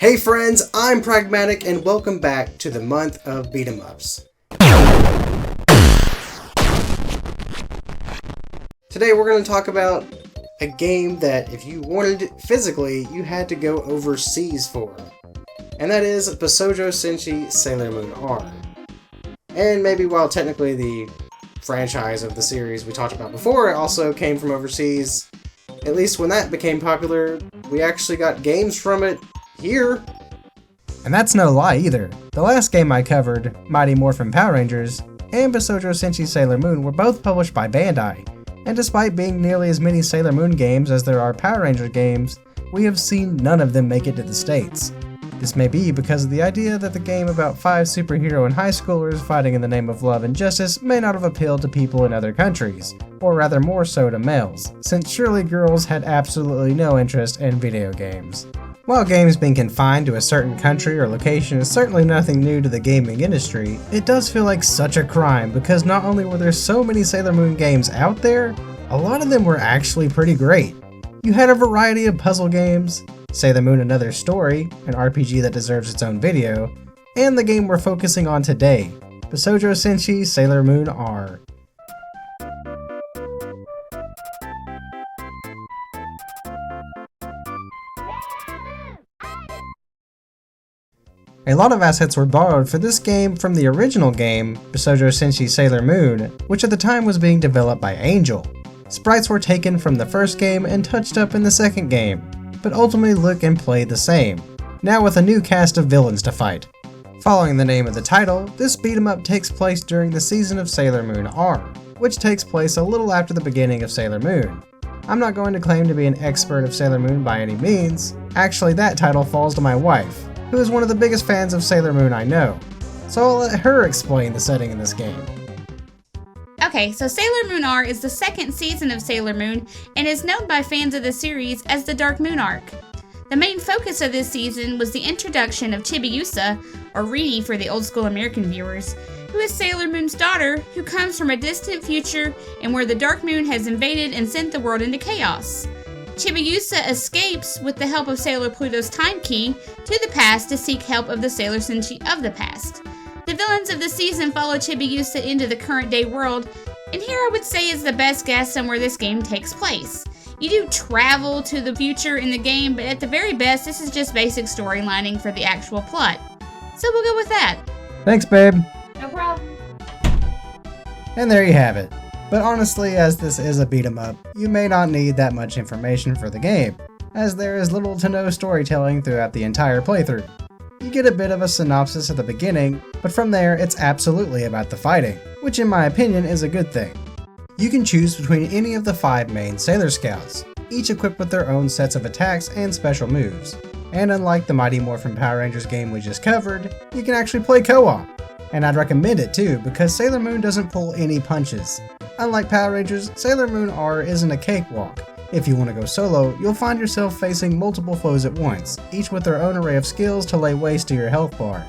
Hey friends, I'm Pragmatik and welcome back to the month of beat 'em ups. Today we're going to talk about a game that if you wanted it physically, you had to go overseas for. And that is Bishoujo Senshi Sailor Moon R. And maybe while technically the franchise of the series we talked about before it also came from overseas, at least when that became popular, we actually got games from it here. And that's no lie either. The last game I covered, Mighty Morphin Power Rangers, and Bishoujo Senshi Sailor Moon were both published by Bandai. And despite being nearly as many Sailor Moon games as there are Power Ranger games, we have seen none of them make it to the States. This may be because of the idea that the game about 5 superhero and high schoolers fighting in the name of love and justice may not have appealed to people in other countries, or rather more so to males, since surely girls had absolutely no interest in video games. While games being confined to a certain country or location is certainly nothing new to the gaming industry, it does feel like such a crime because not only were there so many Sailor Moon games out there, a lot of them were actually pretty great. You had a variety of puzzle games, Sailor Moon Another Story, an RPG that deserves its own video, and the game we're focusing on today, Bishoujo Senshi Sailor Moon R. A lot of assets were borrowed for this game from the original game, Bishoujo Senshi Sailor Moon, which at the time was being developed by Angel. Sprites were taken from the first game and touched up in the second game, but ultimately look and play the same, now with a new cast of villains to fight. Following the name of the title, this beat 'em up takes place during the season of Sailor Moon R, which takes place a little after the beginning of Sailor Moon. I'm not going to claim to be an expert of Sailor Moon by any means, actually that title falls to my wife, who is one of the biggest fans of Sailor Moon I know, so I'll let her explain the setting in this game. Okay, so Sailor Moon R is the second season of Sailor Moon and is known by fans of the series as the Dark Moon arc. The main focus of this season was the introduction of Chibi, or Rini for the old school American viewers, who is Sailor Moon's daughter who comes from a distant future and where the Dark Moon has invaded and sent the world into chaos. Chibi escapes with the help of Sailor Pluto's time key to the past to seek help of the Sailor Senshi of the past. The villains of the season follow Chibi into the current day world, and here I would say is the best guess on where this game takes place. You do travel to the future in the game, but at the very best this is just basic storylining for the actual plot. So we'll go with that. Thanks, babe. No problem. And there you have it. But honestly, as this is a beat 'em up, you may not need that much information for the game, as there is little to no storytelling throughout the entire playthrough. You get a bit of a synopsis at the beginning, but from there it's absolutely about the fighting, which in my opinion is a good thing. You can choose between any of the 5 main Sailor Scouts, each equipped with their own sets of attacks and special moves. And unlike the Mighty Morphin Power Rangers game we just covered, you can actually play co-op. And I'd recommend it too, because Sailor Moon doesn't pull any punches. Unlike Power Rangers, Sailor Moon R isn't a cakewalk. If you want to go solo, you'll find yourself facing multiple foes at once, each with their own array of skills to lay waste to your health bar.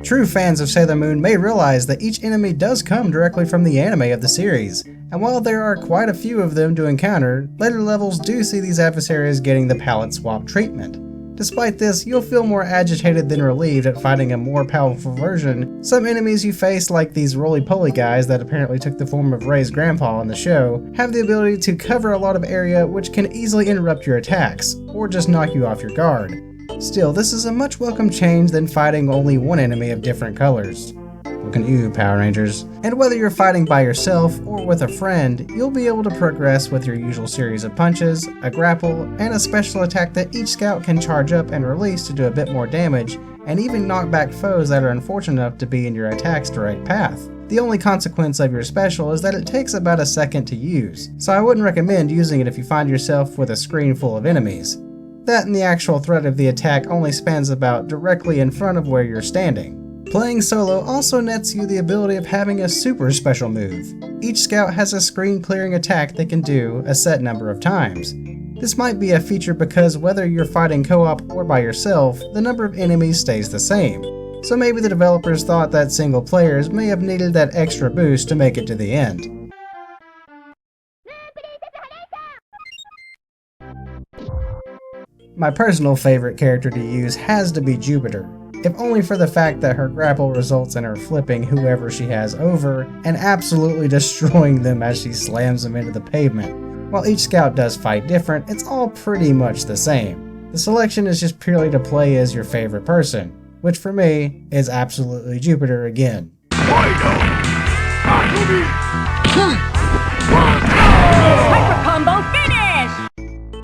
True fans of Sailor Moon may realize that each enemy does come directly from the anime of the series, and while there are quite a few of them to encounter, later levels do see these adversaries getting the palette swap treatment. Despite this, you'll feel more agitated than relieved at fighting a more powerful version. Some enemies you face, like these roly-poly guys that apparently took the form of Ray's grandpa in the show, have the ability to cover a lot of area which can easily interrupt your attacks, or just knock you off your guard. Still, this is a much welcome change than fighting only one enemy of different colors. Looking at you, Power Rangers. And whether you're fighting by yourself or with a friend, you'll be able to progress with your usual series of punches, a grapple, and a special attack that each scout can charge up and release to do a bit more damage, and even knock back foes that are unfortunate enough to be in your attack's direct path. The only consequence of your special is that it takes about a second to use, so I wouldn't recommend using it if you find yourself with a screen full of enemies. That and the actual threat of the attack only spans about directly in front of where you're standing. Playing solo also nets you the ability of having a super special move. Each scout has a screen clearing attack they can do a set number of times. This might be a feature because whether you're fighting co-op or by yourself, the number of enemies stays the same. So maybe the developers thought that single players may have needed that extra boost to make it to the end. My personal favorite character to use has to be Jupiter, if only for the fact that her grapple results in her flipping whoever she has over and absolutely destroying them as she slams them into the pavement. While each scout does fight different, it's all pretty much the same. The selection is just purely to play as your favorite person, which for me is absolutely Jupiter again. Hyper combo finish!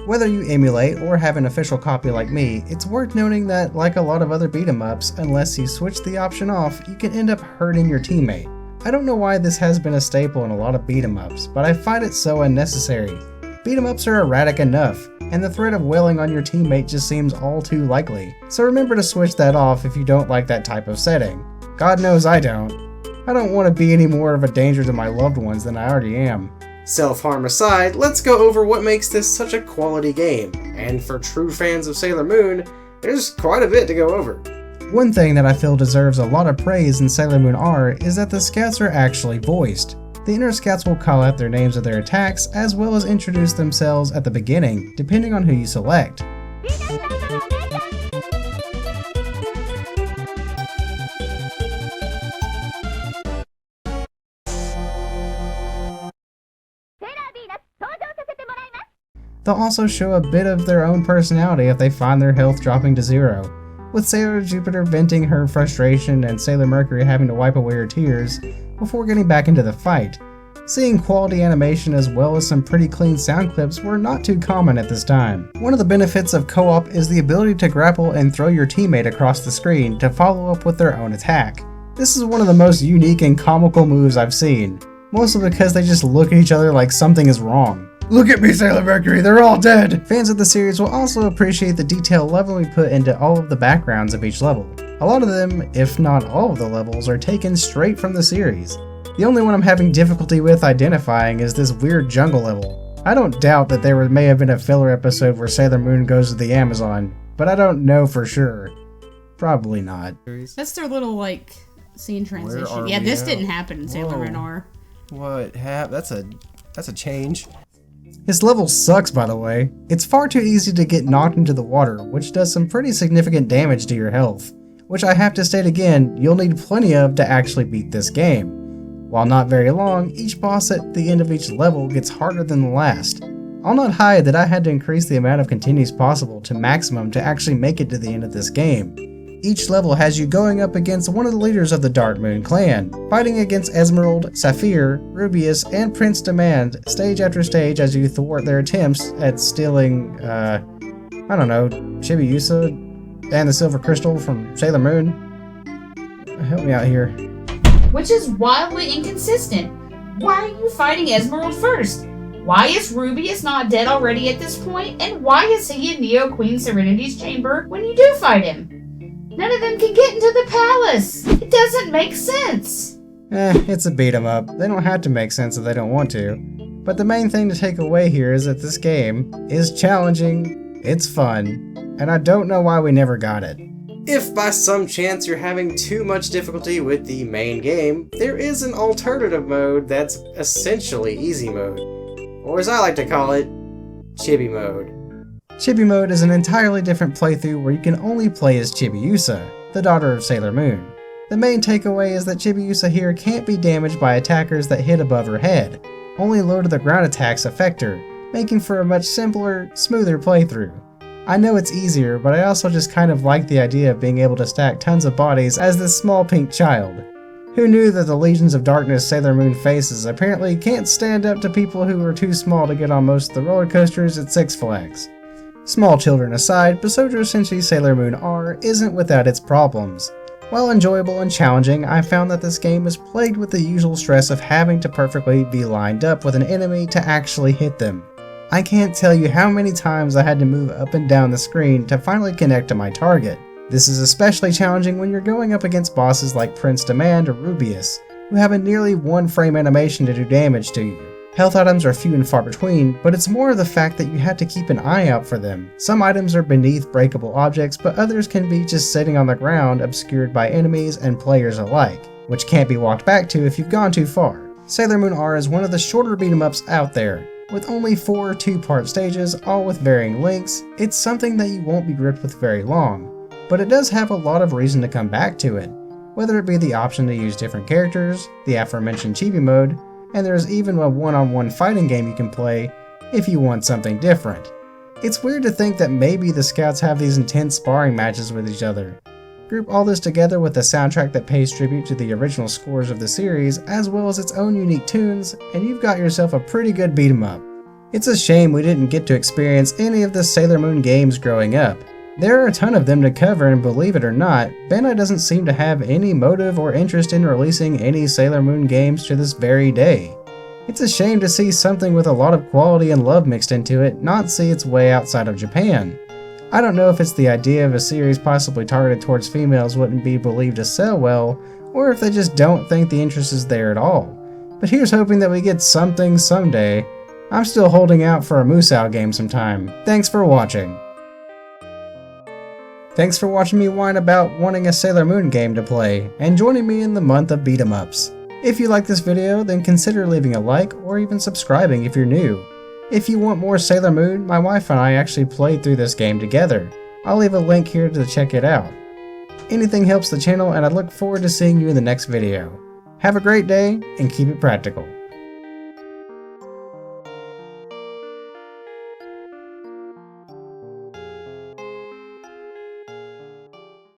Whether you emulate or have an official copy like me, it's worth noting that, like a lot of other beat-em-ups, unless you switch the option off, you can end up hurting your teammate. I don't know why this has been a staple in a lot of beat-em-ups, but I find it so unnecessary. Beat-em-ups are erratic enough, and the threat of wailing on your teammate just seems all too likely, so remember to switch that off if you don't like that type of setting. God knows I don't. I don't want to be any more of a danger to my loved ones than I already am. Self-harm aside, let's go over what makes this such a quality game, and for true fans of Sailor Moon, there's quite a bit to go over. One thing that I feel deserves a lot of praise in Sailor Moon R is that the scouts are actually voiced. The inner scouts will call out their names of their attacks as well as introduce themselves at the beginning, depending on who you select. They'll also show a bit of their own personality if they find their health dropping to 0, with Sailor Jupiter venting her frustration and Sailor Mercury having to wipe away her tears before getting back into the fight. Seeing quality animation as well as some pretty clean sound clips were not too common at this time. One of the benefits of co-op is the ability to grapple and throw your teammate across the screen to follow up with their own attack. This is one of the most unique and comical moves I've seen, mostly because they just look at each other like something is wrong. Look at me, Sailor Mercury, they're all dead! Fans of the series will also appreciate the detail level we put into all of the backgrounds of each level. A lot of them, if not all of the levels, are taken straight from the series. The only one I'm having difficulty with identifying is this weird jungle level. I don't doubt that there may have been a filler episode where Sailor Moon goes to the Amazon, but I don't know for sure. Probably not. That's their little, like, scene transition. are Yeah, we this now? didn't happen in Sailor Moon R. What happened? That's a change. This level sucks, by the way. It's far too easy to get knocked into the water, which does some pretty significant damage to your health, which I have to state again, you'll need plenty of to actually beat this game. While not very long, each boss at the end of each level gets harder than the last. I'll not hide that I had to increase the amount of continues possible to maximum to actually make it to the end of this game. Each level has you going up against one of the leaders of the Dark Moon clan, fighting against Emerald, Sapphire, Rubius, and Prince Demand stage after stage as you thwart their attempts at stealing, Chibi Mode and the Silver Crystal from Sailor Moon. Help me out here. Which is wildly inconsistent. Why are you fighting Emerald first? Why is Rubius not dead already at this point? And why is he in Neo Queen Serenity's chamber when you do fight him? None of them can get into the palace! It doesn't make sense! It's a beat 'em up. They don't have to make sense if they don't want to. But the main thing to take away here is that this game is challenging, it's fun, and I don't know why we never got it. If by some chance you're having too much difficulty with the main game, there is an alternative mode that's essentially easy mode, or as I like to call it, Chibi Mode. Chibi Mode is an entirely different playthrough where you can only play as Chibiusa, the daughter of Sailor Moon. The main takeaway is that Chibiusa here can't be damaged by attackers that hit above her head. Only low to the ground attacks affect her, making for a much simpler, smoother playthrough. I know it's easier, but I also just kind of like the idea of being able to stack tons of bodies as this small pink child. Who knew that the Legions of Darkness Sailor Moon faces apparently can't stand up to people who are too small to get on most of the roller coasters at Six Flags. Small children aside, Bishoujo Senshi Sailor Moon R isn't without its problems. While enjoyable and challenging, I found that this game is plagued with the usual stress of having to perfectly be lined up with an enemy to actually hit them. I can't tell you how many times I had to move up and down the screen to finally connect to my target. This is especially challenging when you're going up against bosses like Prince Demand or Rubius, who have a nearly one frame animation to do damage to you. Health items are few and far between, but it's more of the fact that you have to keep an eye out for them. Some items are beneath breakable objects, but others can be just sitting on the ground obscured by enemies and players alike, which can't be walked back to if you've gone too far. Sailor Moon R is one of the shorter beat 'em ups out there. With only 4 2-part stages, all with varying lengths, it's something that you won't be gripped with very long, but it does have a lot of reason to come back to it, whether it be the option to use different characters, the aforementioned Chibi Mode, and there's even a one-on-one fighting game you can play if you want something different. It's weird to think that maybe the scouts have these intense sparring matches with each other. Group all this together with a soundtrack that pays tribute to the original scores of the series, as well as its own unique tunes, and you've got yourself a pretty good beat 'em up. It's a shame we didn't get to experience any of the Sailor Moon games growing up. There are a ton of them to cover, and believe it or not, Bandai doesn't seem to have any motive or interest in releasing any Sailor Moon games to this very day. It's a shame to see something with a lot of quality and love mixed into it not see its way outside of Japan. I don't know if it's the idea of a series possibly targeted towards females wouldn't be believed to sell well, or if they just don't think the interest is there at all. But here's hoping that we get something someday. I'm still holding out for a Musou game sometime. Thanks for watching. Thanks for watching me whine about wanting a Sailor Moon game to play, and joining me in the month of beat 'em ups. If you like this video, then consider leaving a like or even subscribing if you're new. If you want more Sailor Moon, my wife and I actually played through this game together. I'll leave a link here to check it out. Anything helps the channel, and I look forward to seeing you in the next video. Have a great day, and keep it practical.